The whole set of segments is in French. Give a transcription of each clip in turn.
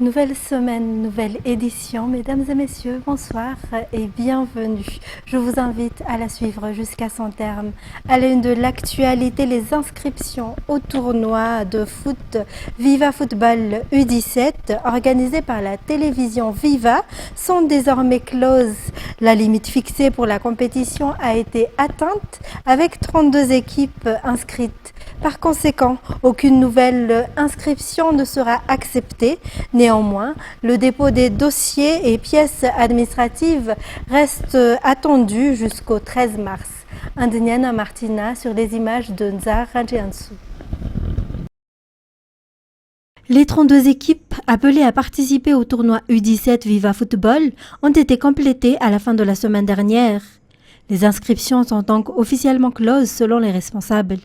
Nouvelle semaine, nouvelle édition. Mesdames et messieurs, bonsoir et bienvenue. Je vous invite à la suivre jusqu'à son terme. À l'une de l'actualité, les inscriptions au tournoi de foot Viva Football U17 organisé par la télévision Viva sont désormais closes. La limite fixée pour la compétition a été atteinte avec 32 équipes inscrites. Par conséquent, aucune nouvelle inscription ne sera acceptée. Néanmoins, le dépôt des dossiers et pièces administratives reste attendu jusqu'au 13 mars. Indeniana Martina sur les images de Nzar Rajiansou. Les 32 équipes appelées à participer au tournoi U17 Viva Football ont été complétées à la fin de la semaine dernière. Les inscriptions sont donc officiellement closes selon les responsables.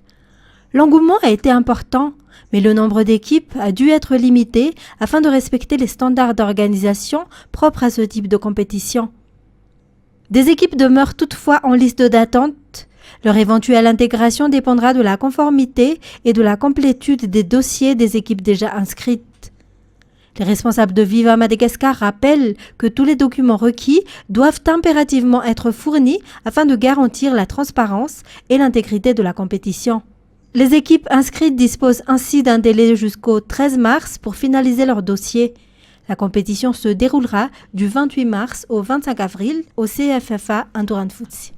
L'engouement a été important, mais le nombre d'équipes a dû être limité afin de respecter les standards d'organisation propres à ce type de compétition. Des équipes demeurent toutefois en liste d'attente. Leur éventuelle intégration dépendra de la conformité et de la complétude des dossiers des équipes déjà inscrites. Les responsables de Viva Madagascar rappellent que tous les documents requis doivent impérativement être fournis afin de garantir la transparence et l'intégrité de la compétition. Les équipes inscrites disposent ainsi d'un délai jusqu'au 13 mars pour finaliser leur dossier. La compétition se déroulera du 28 mars au 25 avril au CFFA Indouran-Futsi.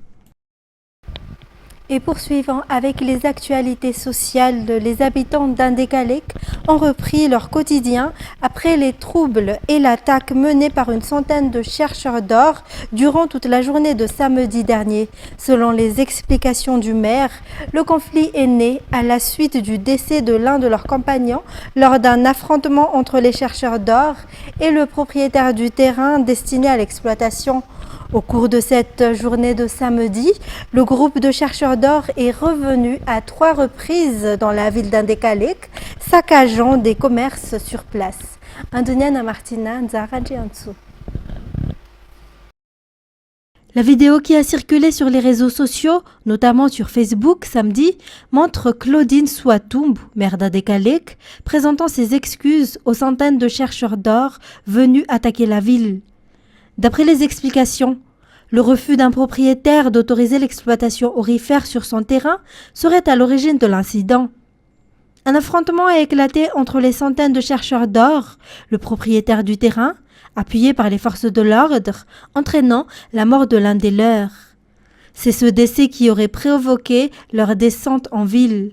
Et poursuivant avec les actualités sociales, les habitants d'Indékalek ont repris leur quotidien après les troubles et l'attaque menée par une centaine de chercheurs d'or durant toute la journée de samedi dernier. Selon les explications du maire, le conflit est né à la suite du décès de l'un de leurs compagnons lors d'un affrontement entre les chercheurs d'or et le propriétaire du terrain destiné à l'exploitation. Au cours de cette journée de samedi, le groupe de chercheurs d'or est revenu à 3 reprises dans la ville d'Indékalek, saccageant des commerces sur place. Indeniana Martina, Nzara Jiansou. La vidéo qui a circulé sur les réseaux sociaux, notamment sur Facebook samedi, montre Claudine Souatoumb, maire d'Indékalek, présentant ses excuses aux centaines de chercheurs d'or venus attaquer la ville. D'après les explications, le refus d'un propriétaire d'autoriser l'exploitation aurifère sur son terrain serait à l'origine de l'incident. Un affrontement a éclaté entre les centaines de chercheurs d'or, le propriétaire du terrain, appuyé par les forces de l'ordre, entraînant la mort de l'un des leurs. C'est ce décès qui aurait provoqué leur descente en ville.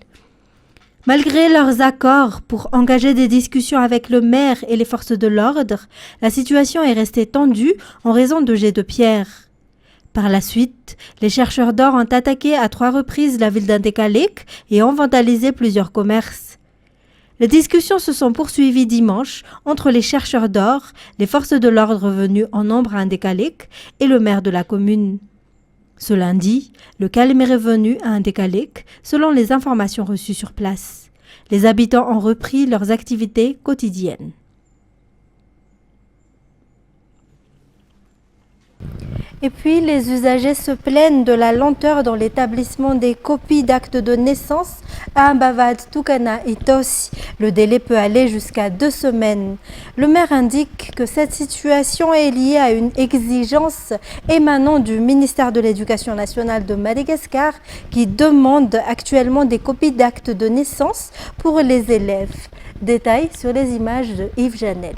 Malgré leurs accords pour engager des discussions avec le maire et les forces de l'ordre, la situation est restée tendue en raison de jets de pierre. Par la suite, les chercheurs d'or ont attaqué à 3 reprises la ville d'Indékalek et ont vandalisé plusieurs commerces. Les discussions se sont poursuivies dimanche entre les chercheurs d'or, les forces de l'ordre venues en nombre à Indékalek et le maire de la commune. Ce lundi, le calme est revenu à Indékalek selon les informations reçues sur place. Les habitants ont repris leurs activités quotidiennes. Et puis, les usagers se plaignent de la lenteur dans l'établissement des copies d'actes de naissance à Mbavad Tukana et Tossi. Le délai peut aller jusqu'à 2 semaines. Le maire indique que cette situation est liée à une exigence émanant du ministère de l'Éducation nationale de Madagascar qui demande actuellement des copies d'actes de naissance pour les élèves. Détails sur les images de Yves Janel.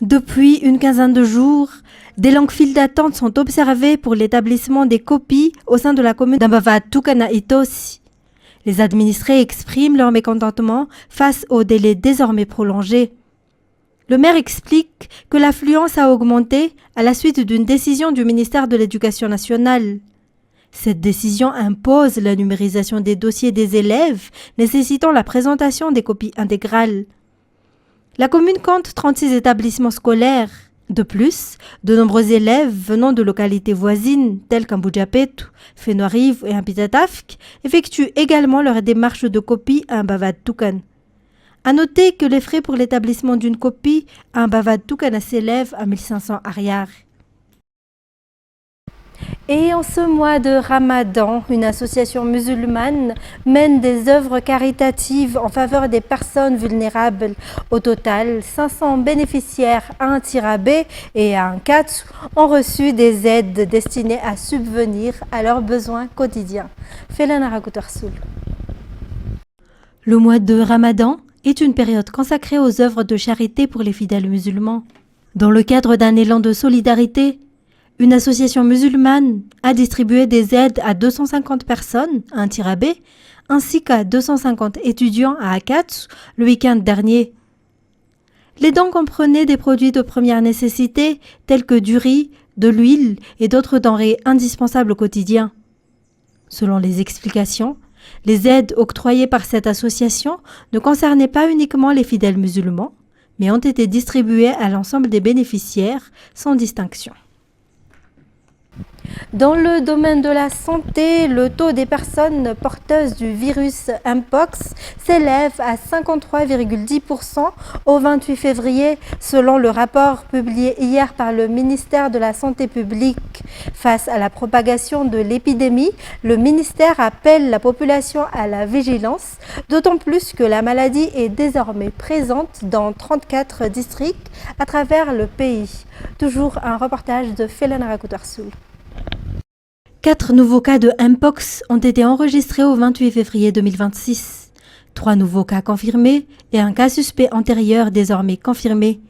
Depuis une quinzaine de jours, des longues files d'attente sont observées pour l'établissement des copies au sein de la commune d'Ambavad Tukana et Tossi. Les administrés expriment leur mécontentement face au délai désormais prolongé. Le maire explique que l'affluence a augmenté à la suite d'une décision du ministère de l'Éducation nationale. Cette décision impose la numérisation des dossiers des élèves nécessitant la présentation des copies intégrales. La commune compte 36 établissements scolaires. De plus, de nombreux élèves venant de localités voisines telles qu'Amboudjapetu, Fenoariv et Ampitatafk effectuent également leur démarche de copie à Mbavad Tukan. A noter que les frais pour l'établissement d'une copie à Mbavad Tukana s'élèvent à 1500 ariars. Et en ce mois de Ramadan, une association musulmane mène des œuvres caritatives en faveur des personnes vulnérables. Au total, 500 bénéficiaires à un tirabé et à un katsu ont reçu des aides destinées à subvenir à leurs besoins quotidiens. Felana Rakutarsoul. Le mois de Ramadan est une période consacrée aux œuvres de charité pour les fidèles musulmans. Dans le cadre d'un élan de solidarité, une association musulmane a distribué des aides à 250 personnes à un tirabé, ainsi qu'à 250 étudiants à Akats le week-end dernier. Les dons comprenaient des produits de première nécessité tels que du riz, de l'huile et d'autres denrées indispensables au quotidien. Selon les explications, les aides octroyées par cette association ne concernaient pas uniquement les fidèles musulmans, mais ont été distribuées à l'ensemble des bénéficiaires sans distinction. Dans le domaine de la santé, le taux des personnes porteuses du virus Mpox s'élève à 53,10% au 28 février, selon le rapport publié hier par le ministère de la Santé publique. Face à la propagation de l'épidémie, le ministère appelle la population à la vigilance, d'autant plus que la maladie est désormais présente dans 34 districts à travers le pays. Toujours un reportage de Felana Rakutarsoul. 4 nouveaux cas de Mpox ont été enregistrés au 28 février 2026. 3 nouveaux cas confirmés et un cas suspect antérieur désormais confirmé.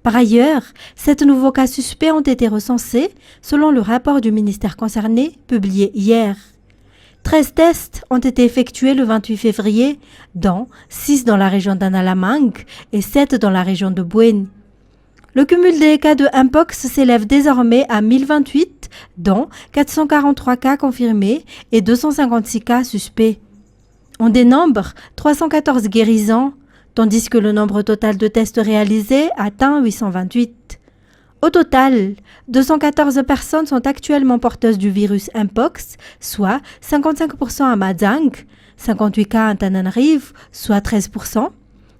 Par ailleurs, 7 nouveaux cas suspects ont été recensés selon le rapport du ministère concerné publié hier. 13 tests ont été effectués le 28 février, dont 6 dans la région d'Analamang et 7 dans la région de Buen. Le cumul des cas de Mpox s'élève désormais à 1028, dont 443 cas confirmés et 256 cas suspects. On dénombre 314 guérisons, tandis que le nombre total de tests réalisés atteint 828. Au total, 214 personnes sont actuellement porteuses du virus Mpox, soit 55% à Madzang, 58 cas à Tananarive, soit 13%,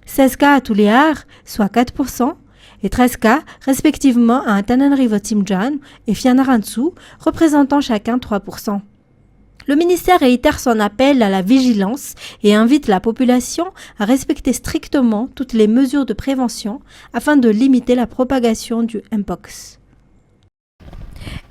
16 cas à Tuléar, soit 4%, et 13 cas respectivement à Antananarivo Timjan et Fianarantsu, représentant chacun 3%. Le ministère réitère son appel à la vigilance et invite la population à respecter strictement toutes les mesures de prévention afin de limiter la propagation du Mpox.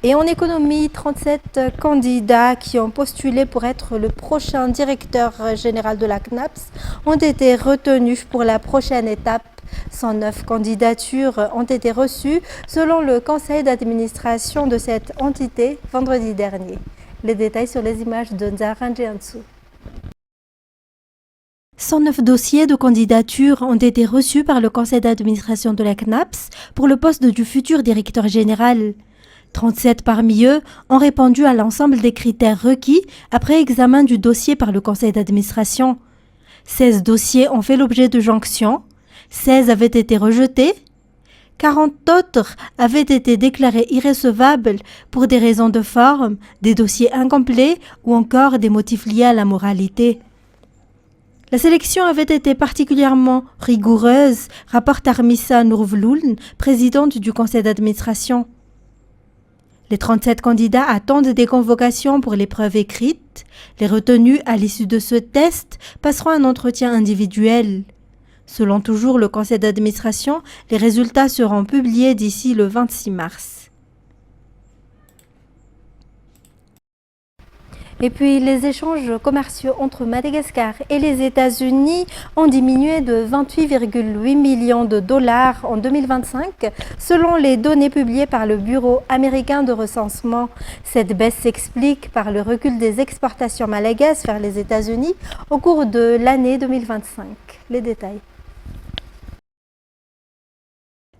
Et en économie, 37 candidats qui ont postulé pour être le prochain directeur général de la CNAPS ont été retenus pour la prochaine étape. 109 candidatures ont été reçues selon le conseil d'administration de cette entité vendredi dernier. Les détails sur les images de Nzaran Jiansu. 109 dossiers de candidature ont été reçus par le conseil d'administration de la CNAPS pour le poste du futur directeur général. 37 parmi eux ont répondu à l'ensemble des critères requis après examen du dossier par le conseil d'administration. 16 dossiers ont fait l'objet de jonctions, 16 avaient été rejetés, 40 autres avaient été déclarés irrecevables pour des raisons de forme, des dossiers incomplets ou encore des motifs liés à la moralité. La sélection avait été particulièrement rigoureuse, rapporte Armissa Nourvloun, présidente du conseil d'administration. Les 37 candidats attendent des convocations pour l'épreuve écrite. Les retenus à l'issue de ce test passeront un entretien individuel. Selon toujours le conseil d'administration, les résultats seront publiés d'ici le 26 mars. Et puis les échanges commerciaux entre Madagascar et les États-Unis ont diminué de 28,8 millions de dollars en 2025, selon les données publiées par le Bureau américain de recensement. Cette baisse s'explique par le recul des exportations malagasy vers les États-Unis au cours de l'année 2025. Les détails.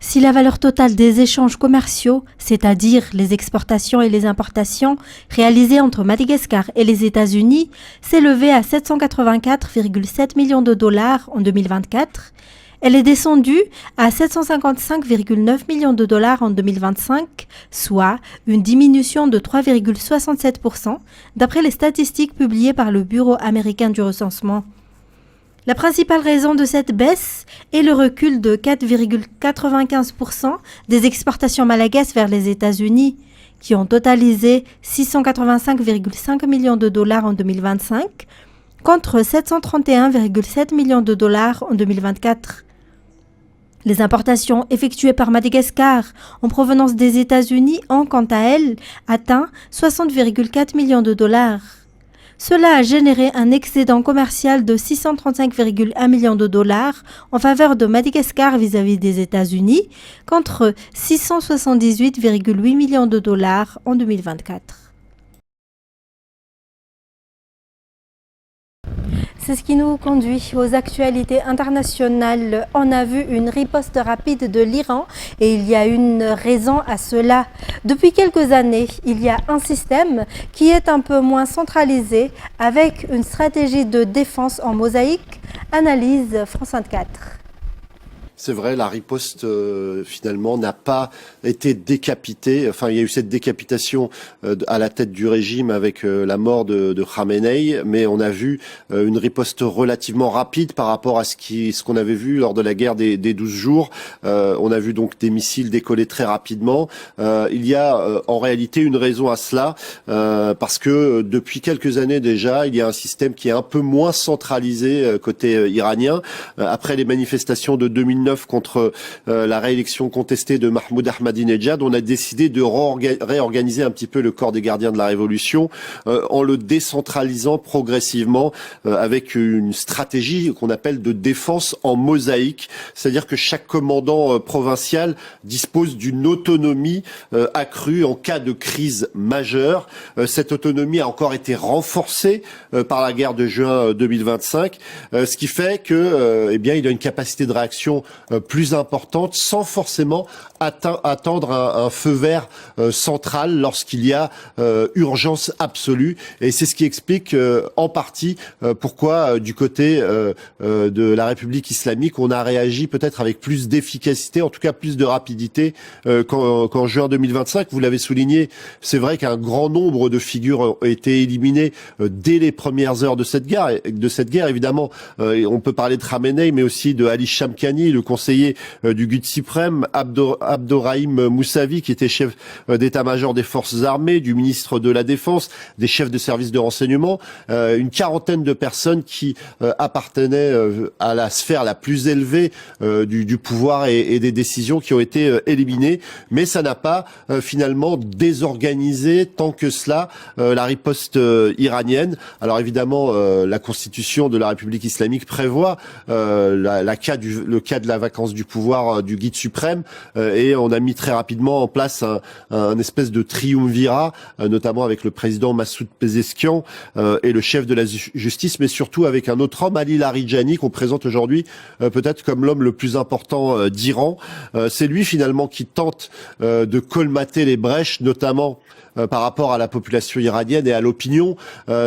Si la valeur totale des échanges commerciaux, c'est-à-dire les exportations et les importations réalisées entre Madagascar et les États-Unis, s'élevait à 784,7 millions de dollars en 2024, elle est descendue à 755,9 millions de dollars en 2025, soit une diminution de 3,67% d'après les statistiques publiées par le Bureau américain du recensement. La principale raison de cette baisse est le recul de 4,95% des exportations malagasy vers les États-Unis, qui ont totalisé 685,5 millions de dollars en 2025, contre 731,7 millions de dollars en 2024. Les importations effectuées par Madagascar en provenance des États-Unis ont, quant à elles, atteint 60,4 millions de dollars. Cela a généré un excédent commercial de 635,1 millions de dollars en faveur de Madagascar vis-à-vis des États-Unis, contre 678,8 millions de dollars en 2024. C'est ce qui nous conduit aux actualités internationales. On a vu une riposte rapide de l'Iran et il y a une raison à cela. Depuis quelques années, il y a un système qui est un peu moins centralisé avec une stratégie de défense en mosaïque. Analyse France 24. C'est vrai, la riposte finalement n'a pas été décapitée. Enfin, il y a eu cette décapitation à la tête du régime avec la mort de Khamenei, mais on a vu une riposte relativement rapide par rapport à ce qu'on avait vu lors de la guerre des 12 jours. On a vu donc des missiles décoller très rapidement. Il y a en réalité une raison à cela, parce que depuis quelques années déjà, il y a un système qui est un peu moins centralisé côté iranien. Après les manifestations de 2009 contre la réélection contestée de Mahmoud Ahmadinejad, on a décidé de réorganiser un petit peu le corps des gardiens de la révolution en le décentralisant progressivement avec une stratégie qu'on appelle de défense en mosaïque, c'est-à-dire que chaque commandant provincial dispose d'une autonomie accrue en cas de crise majeure. Cette autonomie a encore été renforcée par la guerre de juin 2025, ce qui fait que eh bien, il a une capacité de réaction plus importante sans forcément attendre un feu vert central lorsqu'il y a urgence absolue. Et c'est ce qui explique en partie pourquoi du côté de la République islamique, on a réagi peut-être avec plus d'efficacité, en tout cas plus de rapidité qu'en juin 2025. Vous l'avez souligné, c'est vrai qu'un grand nombre de figures ont été éliminées dès les premières heures de cette guerre. Évidemment, on peut parler de Khamenei, mais aussi de Ali Shamkhani, le conseiller du Guide suprême, Abdorrahim Moussavi, qui était chef d'état-major des forces armées, du ministre de la Défense, des chefs de services de renseignement, une quarantaine de personnes qui appartenaient à la sphère la plus élevée du pouvoir et des décisions qui ont été éliminées. Mais ça n'a pas finalement désorganisé tant que cela la riposte iranienne. Alors évidemment, la constitution de la République islamique prévoit le cas de la vacance du pouvoir du Guide suprême, et on a mis très rapidement en place un espèce de triumvirat, notamment avec le président Massoud Pezeshkian et le chef de la justice, mais surtout avec un autre homme, Ali Larijani, qu'on présente aujourd'hui peut-être comme l'homme le plus important d'Iran. C'est lui finalement qui tente de colmater les brèches, notamment par rapport à la population iranienne et à l'opinion.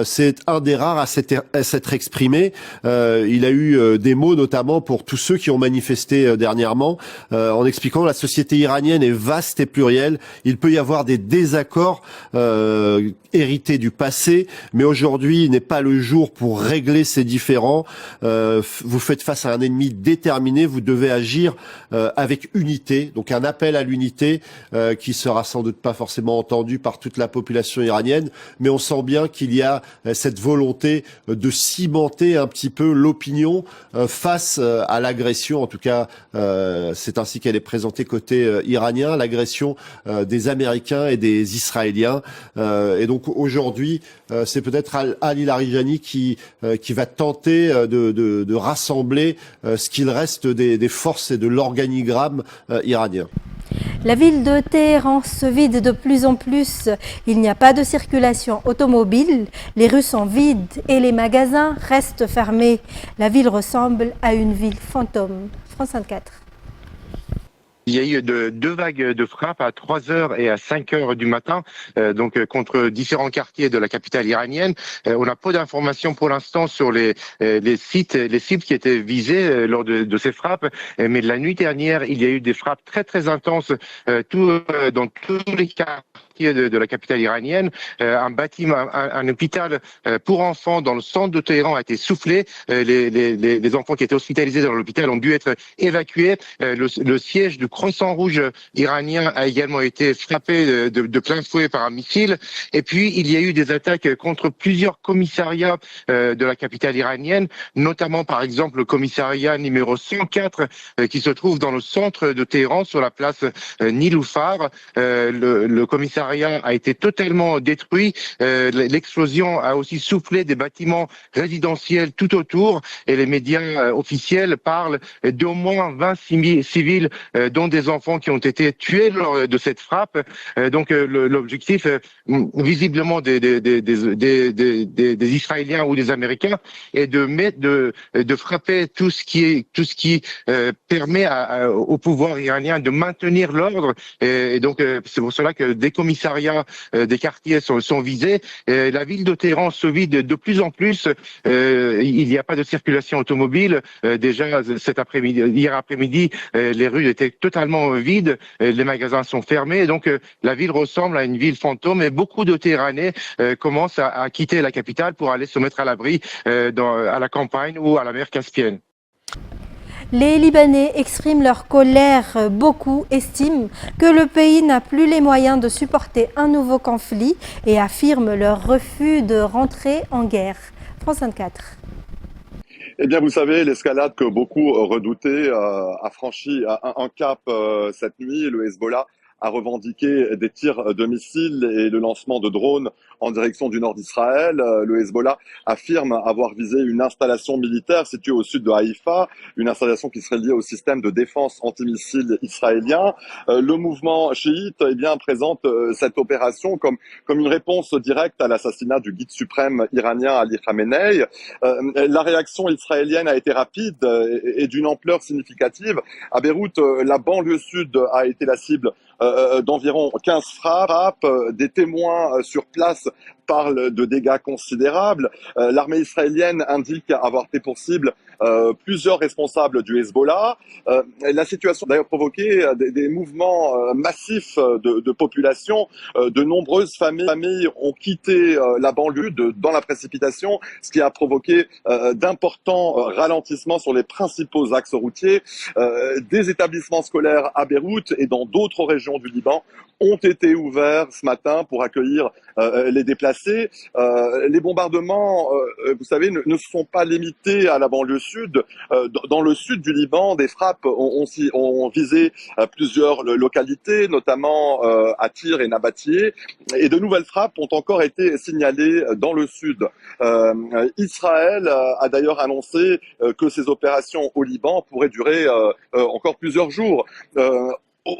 C'est un des rares à s'être exprimé. Il a eu des mots notamment pour tous ceux qui ont manifesté dernièrement, en expliquant que la société iranienne est vaste et plurielle. Il peut y avoir des désaccords hérités du passé, mais aujourd'hui n'est pas le jour pour régler ces différends. Vous faites face à un ennemi déterminé, vous devez agir avec unité. Donc un appel à l'unité qui sera sans doute pas forcément entendu par toute la population iranienne, mais on sent bien qu'il y a cette volonté de cimenter un petit peu l'opinion face à l'agression. En tout cas, c'est ainsi qu'elle est présentée côté iranien, l'agression des Américains et des Israéliens. Et donc aujourd'hui, c'est peut-être Ali Larijani qui va tenter de rassembler ce qu'il reste des forces et de l'organigramme iranien. La ville de Téhéran se vide de plus en plus. Il n'y a pas de circulation automobile, les rues sont vides et les magasins restent fermés. La ville ressemble à une ville fantôme. France 24. Il y a eu deux vagues de frappes à 3h et à 5h du matin, donc contre différents quartiers de la capitale iranienne. On n'a pas d'informations pour l'instant sur les cibles qui étaient visées lors de ces frappes. Mais la nuit dernière, il y a eu des frappes très très intenses dans tous les quartiers quartiers de la capitale iranienne. Un bâtiment, un hôpital pour enfants dans le centre de Téhéran a été soufflé. Les enfants qui étaient hospitalisés dans l'hôpital ont dû être évacués. Le siège du Croissant Rouge iranien a également été frappé de plein fouet par un missile. Et puis, il y a eu des attaques contre plusieurs commissariats de la capitale iranienne, notamment par exemple le commissariat numéro 104 qui se trouve dans le centre de Téhéran sur la place Niloufar. Le commissariat a été totalement détruit. L'explosion a aussi soufflé des bâtiments résidentiels tout autour et les médias officiels parlent d'au moins 20 civils, dont des enfants qui ont été tués lors de cette frappe. Donc l'objectif, visiblement des Israéliens ou des Américains, est de frapper tout ce qui permet au pouvoir iranien de maintenir l'ordre. Et donc c'est pour cela que des commissariats, des quartiers sont visés. La ville de Téhéran se vide de plus en plus. Il n'y a pas de circulation automobile. Déjà hier après-midi, les rues étaient totalement vides. Les magasins sont fermés. Donc la ville ressemble à une ville fantôme. Et beaucoup de Téhéranais commencent à quitter la capitale pour aller se mettre à l'abri à la campagne ou à la mer Caspienne. Les Libanais expriment leur colère. Beaucoup estiment que le pays n'a plus les moyens de supporter un nouveau conflit et affirment leur refus de rentrer en guerre. France 24. Eh bien, vous savez, l'escalade que beaucoup redoutaient a franchi un cap cette nuit. Le Hezbollah a revendiqué des tirs de missiles et le lancement de drones en direction du nord d'Israël. Le Hezbollah affirme avoir visé une installation militaire située au sud de Haïfa, une installation qui serait liée au système de défense antimissile israélien. Le mouvement chiite présente cette opération comme une réponse directe à l'assassinat du guide suprême iranien Ali Khamenei. La réaction israélienne a été rapide et d'une ampleur significative. À Beyrouth, la banlieue sud a été la cible d'environ 15 frappes. Des témoins sur place parlent de dégâts considérables. L'armée israélienne indique avoir pris pour cible plusieurs responsables du Hezbollah. La situation a d'ailleurs provoqué des mouvements massifs de population. De nombreuses familles ont quitté la banlieue dans la précipitation, ce qui a provoqué d'importants ralentissements sur les principaux axes routiers. Des établissements scolaires à Beyrouth et dans d'autres régions du Liban ont été ouverts ce matin pour accueillir les déplacés. Les bombardements, vous savez, ne sont pas limités à la banlieue sud. Dans le sud du Liban, des frappes ont visé plusieurs localités, notamment à Tyr et Nabatieh, et de nouvelles frappes ont encore été signalées dans le sud. Israël a d'ailleurs annoncé que ces opérations au Liban pourraient durer encore plusieurs jours.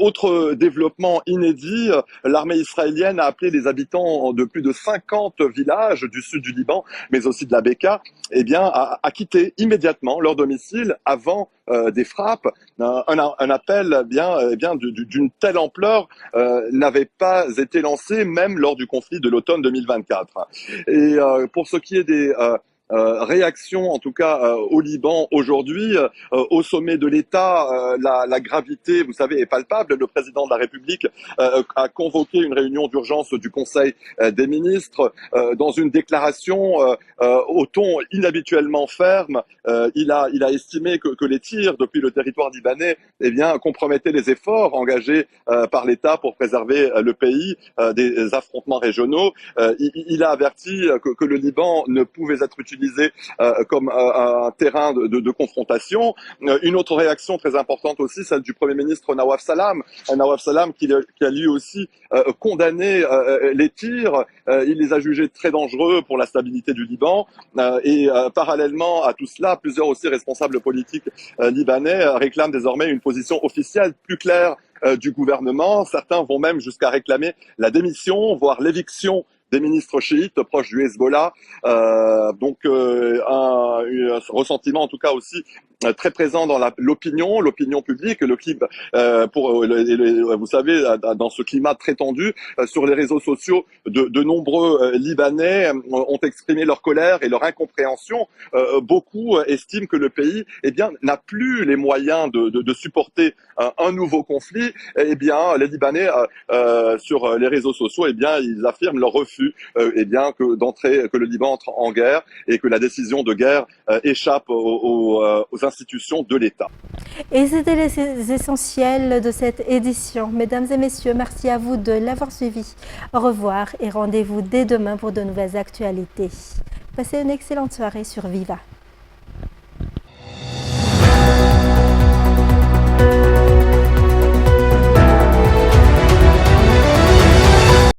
Autre développement inédit, l'armée israélienne a appelé les habitants de plus de 50 villages du sud du Liban, mais aussi de la Beka, à quitter immédiatement leur domicile avant des frappes. Un appel d'une telle ampleur n'avait pas été lancé même lors du conflit de l'automne 2024. Et pour ce qui est des réaction en tout cas au Liban aujourd'hui, au sommet de l'État, la gravité, vous savez, est palpable. Le président de la République a convoqué une réunion d'urgence du Conseil des ministres. Dans une déclaration au ton inhabituellement ferme, il a estimé que les tirs depuis le territoire libanais compromettaient les efforts engagés par l'État pour préserver le pays des affrontements régionaux. Il a averti que le Liban ne pouvait être utilisé comme un terrain de confrontation. Une autre réaction très importante aussi, celle du Premier ministre Nawaf Salam. Nawaf Salam qui a lui aussi condamné les tirs. Il les a jugés très dangereux pour la stabilité du Liban. Parallèlement à tout cela, plusieurs aussi responsables politiques libanais réclament désormais une position officielle plus claire du gouvernement. Certains vont même jusqu'à réclamer la démission, voire l'éviction des ministres chiites proches du Hezbollah. Donc un ressentiment en tout cas aussi très présent dans l'opinion publique, le clip vous savez, dans ce climat très tendu, sur les réseaux sociaux, de nombreux Libanais ont exprimé leur colère et leur incompréhension. Beaucoup estiment que le pays, eh bien, n'a plus les moyens de supporter un nouveau conflit. Eh bien, les Libanais sur les réseaux sociaux, eh bien, ils affirment leur refus, eh bien, que le Liban entre en guerre et que la décision de guerre échappe aux institutions de l'État. Et c'était les essentiels de cette édition. Mesdames et messieurs, merci à vous de l'avoir suivi. Au revoir et rendez-vous dès demain pour de nouvelles actualités. Passez une excellente soirée sur Viva.